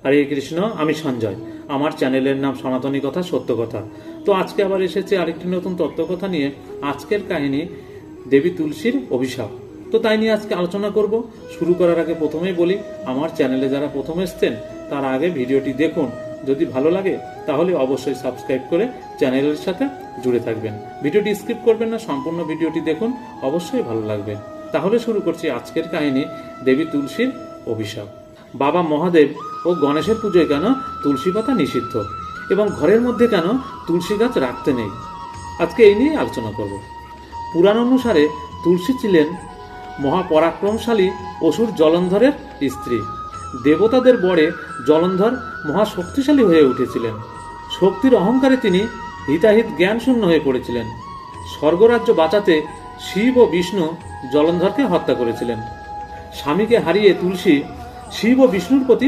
হরে কৃষ্ণ, আমি সঞ্জয়। আমার চ্যানেলের নাম সনাতনী কথা, সত্য কথা। তো আজকে আবার এসেছে আরেকটি নতুন তত্ত্বকথা নিয়ে। আজকের কাহিনী দেবী তুলসীর অভিশাপ। তো তাই নিয়ে আজকে আলোচনা করব। শুরু করার আগে প্রথমেই বলি, আমার চ্যানেলে যারা প্রথম এসছেন তার আগে ভিডিওটি দেখুন। যদি ভালো লাগে তাহলে অবশ্যই সাবস্ক্রাইব করে চ্যানেলের সাথে জুড়ে থাকবেন। ভিডিওটি স্কিপ করবেন না, সম্পূর্ণ ভিডিওটি দেখুন, অবশ্যই ভালো লাগবে। তাহলে শুরু করছি আজকের কাহিনী, দেবী তুলসীর অভিশাপ। বাবা মহাদেব ও গণেশের পুজোয় কেন তুলসী পাতা নিষিদ্ধ এবং ঘরের মধ্যে কেন তুলসী গাছ রাখতে নেই, আজকে এই নিয়ে আলোচনা করব। পুরাণ অনুসারে তুলসী ছিলেন মহাপরাক্রমশালী অসুর জলন্ধরের স্ত্রী। দেবতাদের বরে জলন্ধর মহাশক্তিশালী হয়ে উঠেছিলেন। শক্তির অহংকারে তিনি হিতাহিত জ্ঞান শূন্য হয়ে পড়েছিলেন। স্বর্গরাজ্য বাঁচাতে শিব ও বিষ্ণু জলন্ধরকে হত্যা করেছিলেন। স্বামীকে হারিয়ে তুলসী শিব ও বিষ্ণুর প্রতি